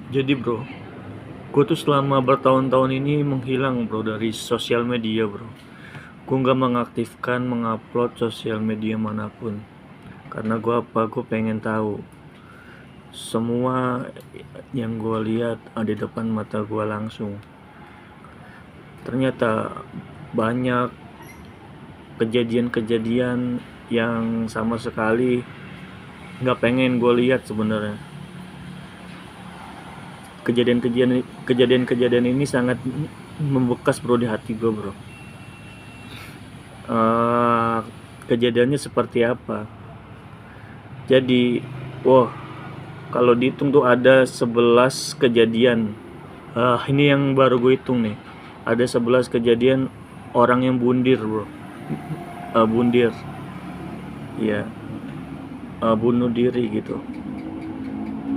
Jadi bro, gue tuh selama bertahun-tahun ini menghilang bro dari sosial media bro. Gue nggak mengaktifkan, mengupload sosial media manapun. Karena gue pengen tahu semua yang gue lihat ada di depan mata gue langsung. Ternyata banyak kejadian-kejadian yang sama sekali nggak pengen gue lihat sebenarnya. Kejadian-kejadian ini sangat membekas bro di hati gue bro. uh, Kejadiannya seperti apa? Jadi, wah, kalau dihitung tuh ada 11 kejadian. Ini yang baru gue hitung nih. Ada 11 kejadian orang yang bundir, bro. Bundir. Ya, bunuh diri gitu.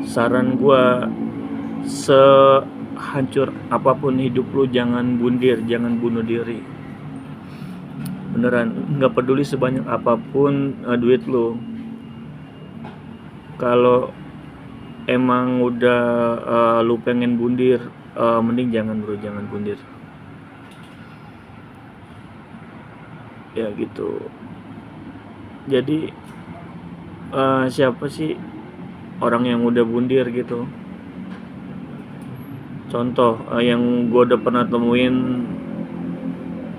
Saran gue, sehancur apapun hidup lu, jangan bundir, jangan bunuh diri. Beneran, nggak peduli sebanyak apapun duit lu. Kalau emang udah lu pengen bundir, mending jangan bro, jangan bundir. Ya gitu. Jadi siapa sih orang yang udah bundir gitu? Contoh yang gue udah pernah temuin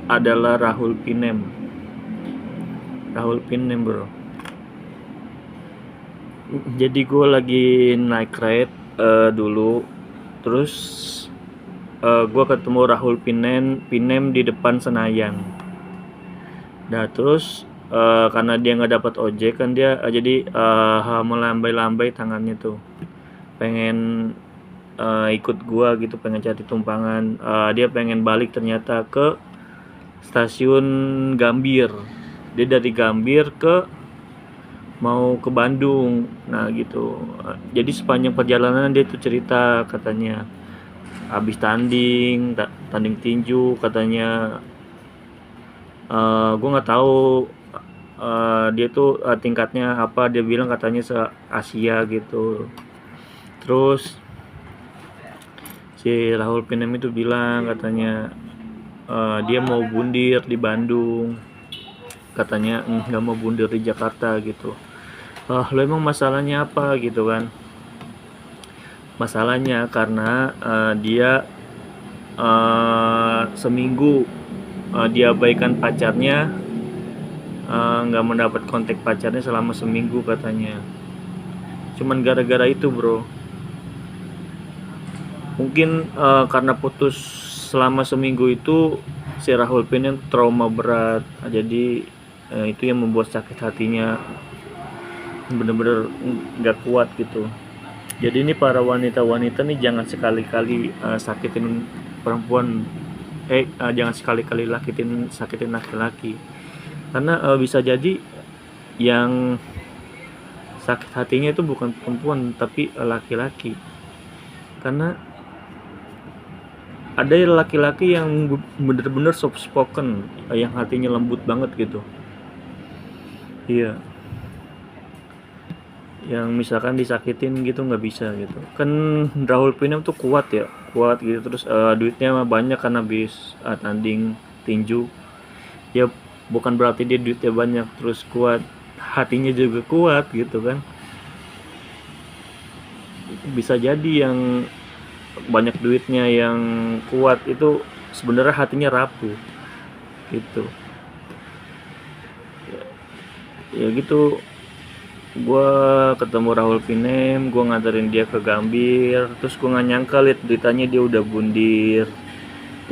adalah Rahul Pinem. Rahul Pinem bro. Jadi gue lagi naik ride dulu, terus gue ketemu Rahul Pinem di depan Senayan. Nah terus karena dia nggak dapat ojek kan, dia jadi melambai-lambai tangannya tuh, pengen ikut gua gitu, pengen cari tumpangan. Dia pengen balik ternyata ke stasiun Gambir. Dia dari Gambir mau ke Bandung. Nah gitu. Jadi sepanjang perjalanan dia tuh cerita, katanya habis tanding tinju, katanya gue nggak tahu dia tuh tingkatnya apa. Dia bilang katanya se Asia gitu. Terus si Rahul Pinem itu bilang katanya dia mau bundir di Bandung, katanya nggak mau bundir di Jakarta gitu. Lo emang masalahnya apa gitu kan? Masalahnya karena dia seminggu diabaikan pacarnya, nggak mendapat kontak pacarnya selama seminggu katanya. Cuman gara-gara itu bro. Mungkin karena putus selama seminggu itu, si Rahul Pinem trauma berat. Jadi itu yang membuat sakit hatinya bener-bener nggak kuat gitu. Jadi ini para wanita-wanita nih, jangan sekali-kali sakitin perempuan, jangan sekali-kali sakitin laki-laki. Karena bisa jadi yang sakit hatinya itu bukan perempuan tapi laki-laki. Karena ada laki-laki yang bener-bener soft spoken, yang hatinya lembut banget gitu. Iya, yang misalkan disakitin gitu nggak bisa gitu kan. Rahul Pinem tuh kuat ya, kuat gitu. Terus duitnya mah banyak karena habis tanding tinju. Ya bukan berarti dia duitnya banyak terus kuat, hatinya juga kuat gitu kan. Bisa jadi yang banyak duitnya yang kuat itu sebenarnya hatinya rapuh gitu. Ya gitu. Gue ketemu Rahul Pinem, gue nganterin dia ke Gambir. Terus gue nggak nyangka liat beritanya dia udah bundir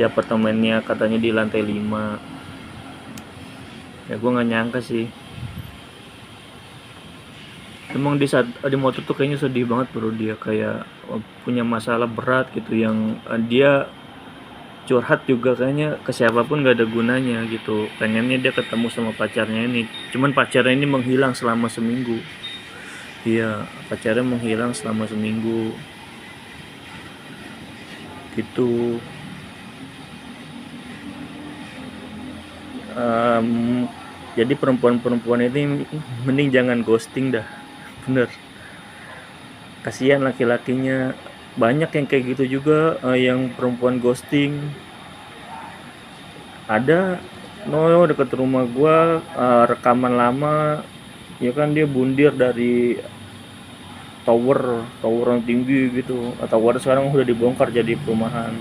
di apartemennya, katanya di lantai 5. Ya gue nggak nyangka sih. Emang di motor tuh kayaknya sedih banget bro. Dia kayak punya masalah berat gitu, yang dia curhat juga kayaknya ke siapapun gak ada gunanya gitu. Pengennya dia ketemu sama pacarnya ini, cuman pacarnya ini menghilang selama seminggu. Iya, pacarnya menghilang selama seminggu gitu. um, jadi perempuan-perempuan ini mending jangan ghosting dah, bener. Kasihan laki-lakinya, banyak yang kayak gitu juga, yang perempuan ghosting. Ada deket rumah gua, rekaman lama, ya kan dia bundir dari tower tower yang tinggi gitu. Tower sekarang udah dibongkar jadi perumahan.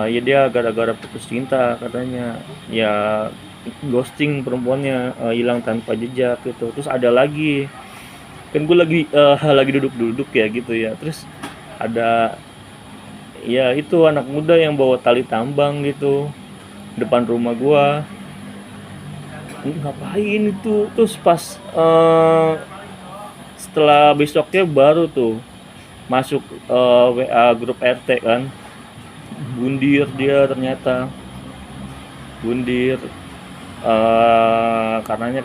Ya dia gara-gara putus cinta katanya, ya ghosting perempuannya, hilang tanpa jejak gitu. Terus ada lagi, kan gue lagi lagi duduk-duduk ya gitu ya, terus ada, ya itu anak muda yang bawa tali tambang gitu depan rumah gua. Ngapain itu? Terus pas setelah besoknya baru tuh masuk WA grup RT kan, bundir dia ternyata, bundir, katanya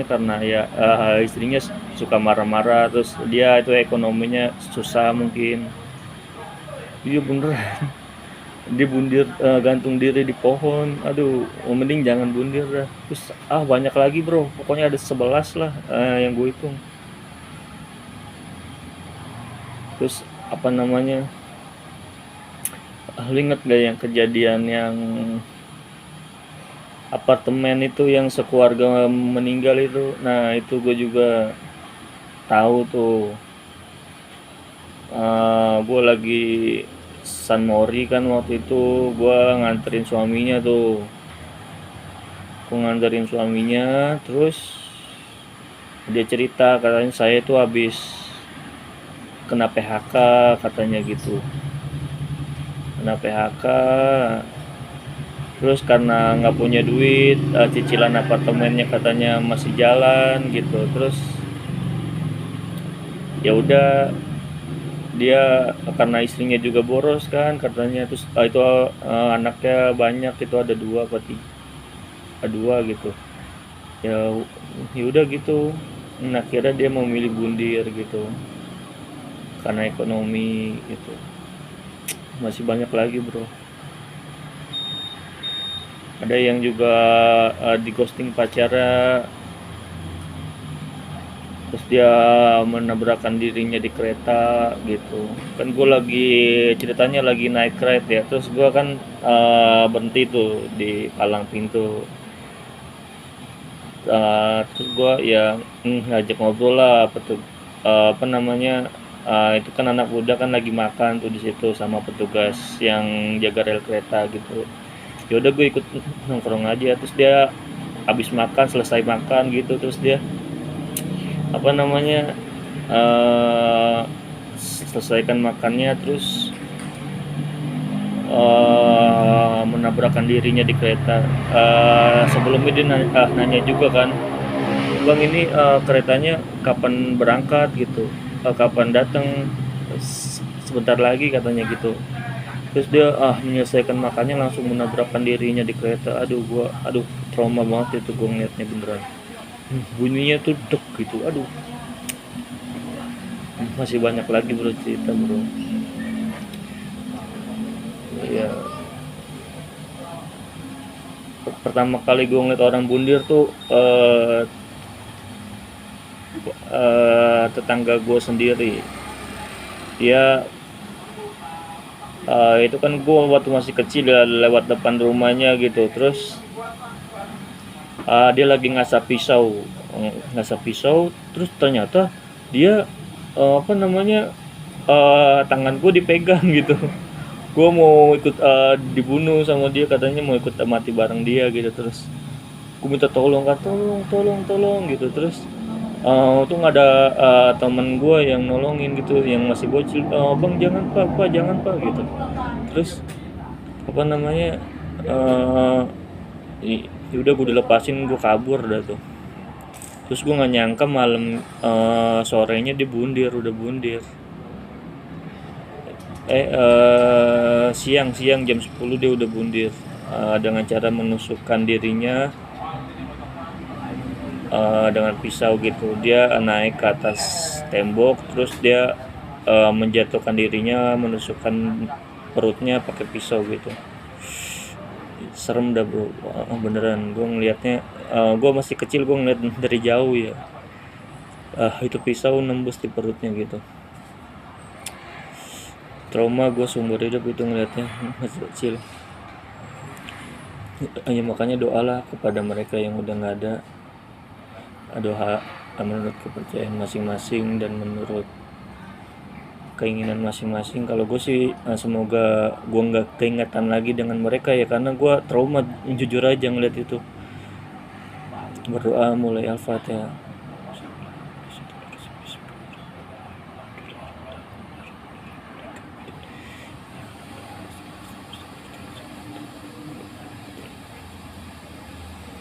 karena ya istrinya suka marah-marah, terus dia itu ekonominya susah mungkin. Iya beneran. Dia bundir, gantung diri di pohon. Aduh, mending jangan bundir dah. Terus banyak lagi bro, pokoknya ada 11 lah, yang gue hitung. Terus apa namanya, lu inget gak yang kejadian yang apartemen itu yang sekeluarga meninggal itu? Nah itu gue juga tahu tuh. Gue lagi San Mori kan waktu itu, gue nganterin suaminya tuh. Gue nganterin suaminya, terus dia cerita katanya saya tuh habis kena PHK katanya gitu. Kena PHK, terus karena nggak punya duit, cicilan apartemennya katanya masih jalan gitu. Terus ya udah, dia karena istrinya juga boros kan katanya, terus itu anaknya banyak, itu ada dua apa tiga, ada dua gitu ya. Ya udah gitu, nah akhirnya dia memilih bundir gitu karena ekonomi gitu. Masih banyak lagi bro. Ada yang juga di ghosting pacarnya, terus dia menabrakkan dirinya di kereta gitu. Kan gue lagi ceritanya lagi naik kereta ya, terus gue kan berhenti tuh di palang pintu. Terus gue ya ngajak ngobrol lah, apa namanya, itu kan anak muda kan lagi makan tuh di situ sama petugas yang jaga rel kereta gitu. Ya udah gue ikut nongkrong aja, terus dia habis makan, selesai makan gitu, terus dia apa namanya, selesaikan makannya, terus menabrakkan dirinya di kereta. Sebelumnya dia nanya juga kan, bang ini keretanya kapan berangkat gitu, kapan datang? Sebentar lagi katanya gitu. Terus dia menyelesaikan makannya langsung menabrakkan dirinya di kereta. Aduh trauma banget itu gue ngeliatnya beneran. Bunyinya tuh dek gitu, aduh. Masih banyak lagi bro cerita bro ya. Pertama kali gue ngeliat orang bundir tuh tetangga gue sendiri. Dia itu kan gue waktu masih kecil ya, lewat depan rumahnya gitu. Terus dia lagi ngasap pisau, terus ternyata dia apa namanya, tangan gue dipegang gitu. Gue mau ikut dibunuh sama dia, katanya mau ikut mati bareng dia gitu. Terus gue minta tolong kan, tolong gitu. Terus tuh nggak ada teman gue yang nolongin gitu, yang masih bocil, bang jangan pak jangan pak gitu. Terus apa namanya, ya udah gue dilepasin, gue kabur dah tuh. Terus gue nggak nyangka malam sorenya dia udah bundir. Siang jam 10 dia udah bundir, dengan cara menusukkan dirinya dengan pisau gitu. Dia naik ke atas tembok, terus dia menjatuhkan dirinya, menusukkan perutnya pakai pisau gitu. Serem dah bro, beneran. Gue ngelihatnya, gue masih kecil, gue ngeliat dari jauh ya, itu pisau nembus di perutnya gitu. trauma gue seumur hidup itu ngeliatnya masih kecil. Ya makanya doalah kepada mereka yang udah nggak ada. Doa menurut kepercayaan masing-masing dan menurut keinginan masing-masing. Kalau gue sih semoga gue nggak keingetan lagi dengan mereka ya, karena gue trauma jujur aja ngeliat itu. Berdoa mulai Al-Fatihah.